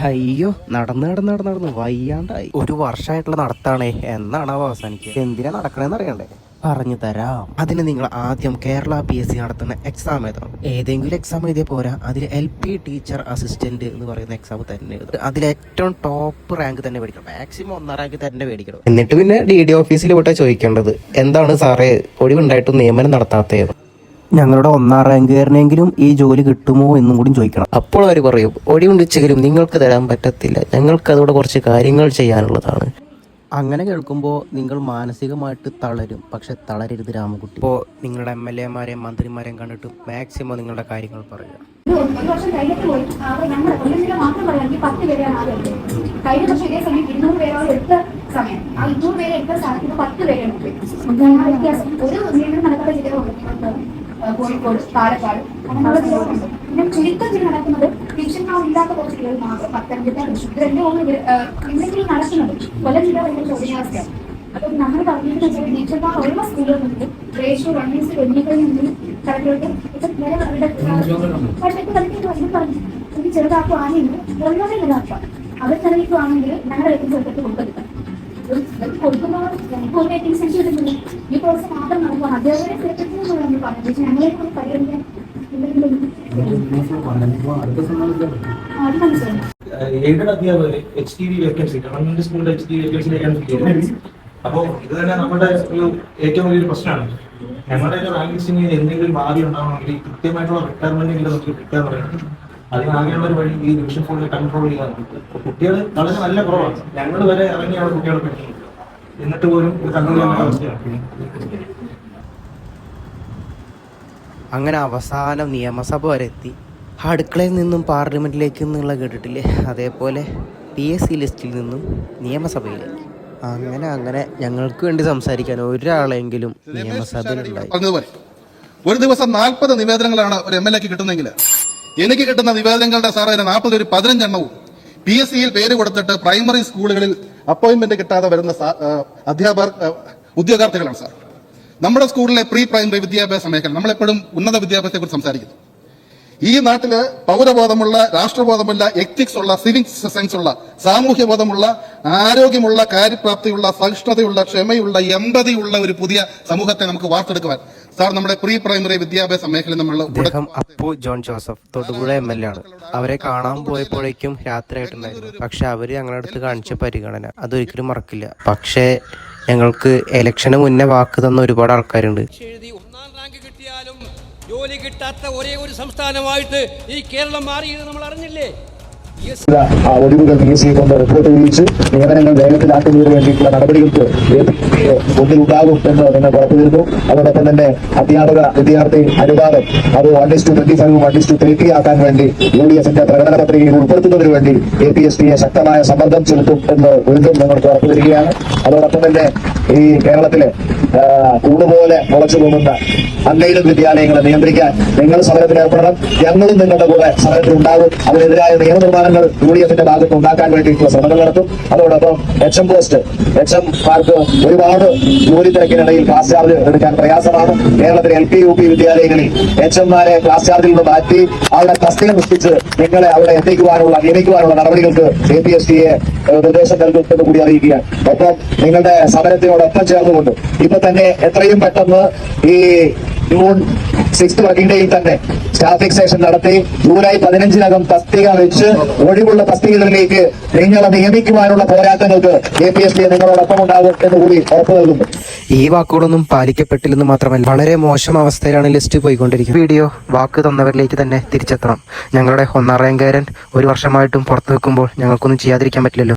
അയ്യോ നടന്ന് വയ്യാണ്ടായി. ഒരു വർഷമായിട്ടുള്ള നടത്താണേ. എന്നാണ് അവസാനിക്കുക? എന്തിനാ നടക്കണേന്ന് അറിയണ്ടേ? പറഞ്ഞു തരാം. അതിന് നിങ്ങൾ ആദ്യം കേരള PSC നടത്തുന്ന എക്സാം എഴുതണം. ഏതെങ്കിലും എക്സാം എഴുതിയ പോരാ, അതിൽ LP ടീച്ചർ അസിസ്റ്റന്റ് എന്ന് പറയുന്ന എക്സാം തന്നെ എഴുതണം. അതിൽ ഏറ്റവും ടോപ്പ് റാങ്ക് തന്നെ മേടിക്കണം. മാക്സിമം 1ാം റാങ്ക് തന്നെ മേടിക്കണം. എന്നിട്ട് പിന്നെ DD ഓഫീസിൽ വിട്ടാ ചോദിക്കേണ്ടത്, എന്താണ് സാറേ ഒഴിവുണ്ടായിട്ടും നിയമനം നടത്താത്തത്? ഞങ്ങളുടെ 1ാം റാങ്കുകാരനെങ്കിലും ഈ ജോലി കിട്ടുമോ എന്നും കൂടി ചോദിക്കണം. അപ്പോൾ അവർ പറയും, ഒഴിവുണ്ടെങ്കിലും നിങ്ങൾക്ക് തരാൻ പറ്റത്തില്ല, ഞങ്ങൾക്ക് അതോടെ കുറച്ച് കാര്യങ്ങൾ ചെയ്യാനുള്ളതാണ്. അങ്ങനെ കേൾക്കുമ്പോൾ നിങ്ങൾ മാനസികമായിട്ട് തളരും. പക്ഷെ തളരരുത് രാമകുട്ടി. ഇപ്പോൾ നിങ്ങളുടെ MLA മാരെയും മന്ത്രിമാരെയും കണ്ടിട്ട് മാക്സിമം നിങ്ങളുടെ കാര്യങ്ങൾ പറയുക. ഒരു വർഷം കഴിഞ്ഞിട്ട് പോയി ഞങ്ങളുടെ കൊല്ലം ജില്ല മാത്രം പറയുകയാണെങ്കിൽ 10 പേരെയാണ് ആകെ എടുത്തത്. കഴിഞ്ഞ വർഷം ഇതേ സമയം 200 പേരോട് എടുത്ത സമയം ആ 200 പേരെ എടുത്ത സ്ഥാനത്ത് 10 പേരാണ് വ്യത്യാസം. ഒരു നിയമനം നടക്കാത്ത ജില്ലകളുണ്ട്, കോഴിക്കോട്, പാലക്കാട്, അങ്ങനെയുള്ള ജില്ലകളുണ്ട്. പിന്നെ ചുരുക്കം ജില്ല നടക്കുന്നത് ടീച്ചർമാർ ഇല്ലാത്ത കുറച്ച് ജില്ലകൾ മാത്രം, പത്തനംതിട്ട, തൃശ്ശൂർ, ഇതിന്റെ ഒന്നും എന്തെങ്കിലും നടക്കുന്നത്. കൊല്ലം ജില്ല ഭയങ്കര ശോചനീയാവസ്ഥയാണ്. അപ്പം നമ്മൾ പറഞ്ഞിട്ട് വെച്ചാൽ ടീച്ചർമാർ ഉള്ള സ്കൂളുകളുണ്ട്, റേഷ്യോ 1:1 എണ്ണിക്കഴിഞ്ഞ കളക്ടറേറ്റ് എനിക്ക് ചെറുതാക്കുവാണെങ്കിൽ ഒന്നാമേ നിലനിർത്താം. അവർ നിലനിൽക്കുവാണെങ്കിൽ ഞങ്ങളുടെ ചെറുപ്പത്ത് കൊടുക്കത്തില്ല. കൊടുക്കുന്നവർ ഞങ്ങൾക്ക് സെൻസ് കിട്ടുന്നില്ല. ഈ പ്രോസസ് മാത്രം നടക്കുവാണ്. അധ്യാപകരെ സെലക്ട് നമ്മൾ പറഞ്ഞു. ഞങ്ങളെ പരിഗണിക്കാൻ എയ്ഡഡ് അധ്യാപകർ HTV വേക്കൻസി, ഗവൺമെന്റ് സ്കൂളിലെ HTV വേക്കൻസി. അപ്പോൾ ഇത് തന്നെ നമ്മുടെ ഒരു ഏറ്റവും വലിയൊരു പ്രശ്നമാണ്. ഞങ്ങളുടെ റാങ്ക് ലിസ്റ്റിന് എന്തെങ്കിലും ഭാവി ഉണ്ടാവണമെങ്കിൽ കൃത്യമായിട്ടുള്ള റിക്വയർമെന്റ് നമുക്ക് കിട്ടുക പറയുന്നത്. അതിനാകെയുള്ള ഒരു വഴി ഈ ഡിവിഷൻ ഫോണിൽ കൺട്രോൾ ചെയ്യാറുണ്ട്. കുട്ടികൾ വളരെ നല്ല കുറവാണ്. ഞങ്ങൾ വരെ ഇറങ്ങിയാണ് കുട്ടികളെ പഠിക്കുന്നത്, എന്നിട്ട് പോലും ഇത് കൺട്രോൾ ചെയ്യാൻ അവസ്ഥയാണ്. അങ്ങനെ അവസാനം നിയമസഭ വരെ എത്തി. അടുക്കളയിൽ നിന്നും പാർലമെന്റിലേക്ക് എന്നുള്ള കേട്ടിട്ടില്ലേ? അതേപോലെ PSC ലിസ്റ്റിൽ നിന്നും നിയമസഭയിലേക്ക്. അങ്ങനെ ഞങ്ങൾക്ക് വേണ്ടി സംസാരിക്കാൻ ഒരാളെങ്കിലും നിയമസഭയിലുണ്ടായി. ഒരു ദിവസം 40 നിവേദനങ്ങളാണ് ഒരു MLAക്ക് കിട്ടുന്നെങ്കിൽ, എനിക്ക് കിട്ടുന്ന നിവേദനങ്ങളുടെ സാറേ 40 ഒരു 15 എണ്ണവും PSCയിൽ പേര് കൊടുത്തിട്ട് പ്രൈമറി സ്കൂളുകളിൽ അപ്പോയിന്റ്മെന്റ് കിട്ടാതെ വരുന്ന ഉദ്യോഗാർത്ഥികളാണ് സാർ. നമ്മുടെ സ്കൂളിലെ പ്രീ പ്രൈമറി വിദ്യാഭ്യാസ മേഖല, നമ്മളെപ്പോഴും ഉന്നത വിദ്യാഭ്യാസത്തെ കുറിച്ച് സംസാരിക്കുന്നു. ഈ നാട്ടില് പൗരബോധമുള്ള, രാഷ്ട്രബോധമുള്ള, എത്തിക്സ് ഉള്ള, സിവിക് സെൻസ് ഉള്ള, സാമൂഹ്യ ബോധമുള്ള, ആരോഗ്യമുള്ള, കാര്യപ്രാപ്തിയുള്ള, സഹിഷ്ണുതയുള്ള, ക്ഷമയുള്ള, എമ്പതിയുള്ള ഒരു പുതിയ സമൂഹത്തെ നമുക്ക് വാർത്തെടുക്കുവാൻ സാർ നമ്മുടെ പ്രീ പ്രൈമറി വിദ്യാഭ്യാസ മേഖല നമ്മൾ. Appu John Joseph Thodupuzha MLA ആണ്. അവരെ കാണാൻ പോയപ്പോഴേക്കും രാത്രിയായിട്ടുണ്ടായിരുന്നു. പക്ഷെ അവര് ഞങ്ങളുടെ അടുത്ത് കാണിച്ച പരിഗണന അതൊരിക്കലും മറക്കില്ല. പക്ഷേ ഞങ്ങൾക്ക് ഇലക്ഷന് മുന്നേ വാക്ക് തന്ന ഒരുപാട് ആൾക്കാരുണ്ട്. ജോലി കിട്ടാത്ത ഒരേ ഒരു സംസ്ഥാനമായിട്ട് ഈ കേരളം മാറിയത് നമ്മൾ അറിഞ്ഞില്ലേ? ഒഴിവുകൾ PSC കൊണ്ട് റിപ്പോർട്ട് വിളിച്ച് നിയമനങ്ങൾ വേഗത്തിലാക്കുന്നതിന് വേണ്ടിയിട്ടുള്ള നടപടികൾക്ക് മുന്നിൽ ഉണ്ടാകും എന്ന് നിങ്ങൾ ഉറപ്പുവരുന്നു. അതോടൊപ്പം തന്നെ അധ്യാപക വിദ്യാർത്ഥി അനുപാതം അത് 1:25 1:30 ആക്കാൻ വേണ്ടി UDFന്റെ പ്രകടന പത്രികയിൽ ഉൾപ്പെടുത്തുന്നതിന് വേണ്ടി APSPയെ ശക്തമായ സമ്മർദ്ദം ചെലുത്തും എന്ന് വീണ്ടും നിങ്ങൾക്ക് ഉറപ്പുവരികയാണ്. അതോടൊപ്പം തന്നെ ഈ കേരളത്തിലെ കൂടുപോലെ മുളച്ചു പോകുന്ന അൺഎയ്ഡഡ് വിദ്യാലയങ്ങളെ നിയന്ത്രിക്കാൻ നിങ്ങൾ സമരത്തിൽ ഏർപ്പെടണം. ഞങ്ങളും നിങ്ങളുടെ കൂടെ സമരത്തിൽ ഉണ്ടാകും. അതിനെതിരായ നിയമനിർമ്മാണങ്ങൾ UDFന്റെ ഭാഗത്ത് ഉണ്ടാക്കാൻ വേണ്ടിയിട്ടുള്ള ശ്രമങ്ങൾ നടത്തും. അതോടൊപ്പം HM പോസ്റ്റ്, HMമാർക്ക് ഒരുപാട് ജോലി തിരക്കിനിടയിൽ ക്ലാസ് ചാർജ് എടുക്കാൻ പ്രയാസമാണ്. കേരളത്തിലെ LP UP വിദ്യാലയങ്ങളിൽ HMമാരെ ക്ലാസ് ചാർജിൽ നിന്ന് മാറ്റി അവിടെ തസ്തിക സൃഷ്ടിച്ച് നിങ്ങളെ അവിടെ നിയമിക്കുവാനുള്ള നടപടികൾക്ക് APSPയെ നിർദ്ദേശം നൽകും എന്ന് കൂടി അറിയിക്കുകയാണ്. ഒപ്പം നിങ്ങളുടെ സമരത്തിനോടൊപ്പം ചേർന്നുകൊണ്ട് ഇപ്പൊ തന്നെ എത്രയും പെട്ടെന്ന് ഈ ജൂൺ 6th വർക്കിംഗ് ഡേയിൽ തന്നെ സ്റ്റാഫ് ഫിക്സേഷൻ നടത്തി ജൂലൈ 15-നകം തസ്തിക വെച്ച് ഒഴിവുള്ള തസ്തികകളിലേക്ക് നിങ്ങളെ നിയമിക്കുവാനുള്ള പോരാട്ടങ്ങൾക്ക് APSP നിങ്ങളോടൊപ്പം ഉണ്ടാകും എന്ന് കൂടി ഉറപ്പു നൽകുന്നു. ഈ വാക്കുകളൊന്നും പാലിക്കപ്പെട്ടില്ലെന്ന് മാത്രമല്ല, വളരെ മോശം അവസ്ഥയിലാണ് ലിസ്റ്റ് പോയിക്കൊണ്ടിരിക്കുന്നത്. വീഡിയോ വാക്ക് തന്നവരിലേക്ക് തന്നെ തിരിച്ചെത്തണം. ഞങ്ങളുടെ 1ാം റാങ്കുകാരൻ ഒരു വർഷമായിട്ടും പുറത്തു വെക്കുമ്പോൾ ഞങ്ങൾക്കൊന്നും ചെയ്യാതിരിക്കാൻ പറ്റില്ലല്ലോ.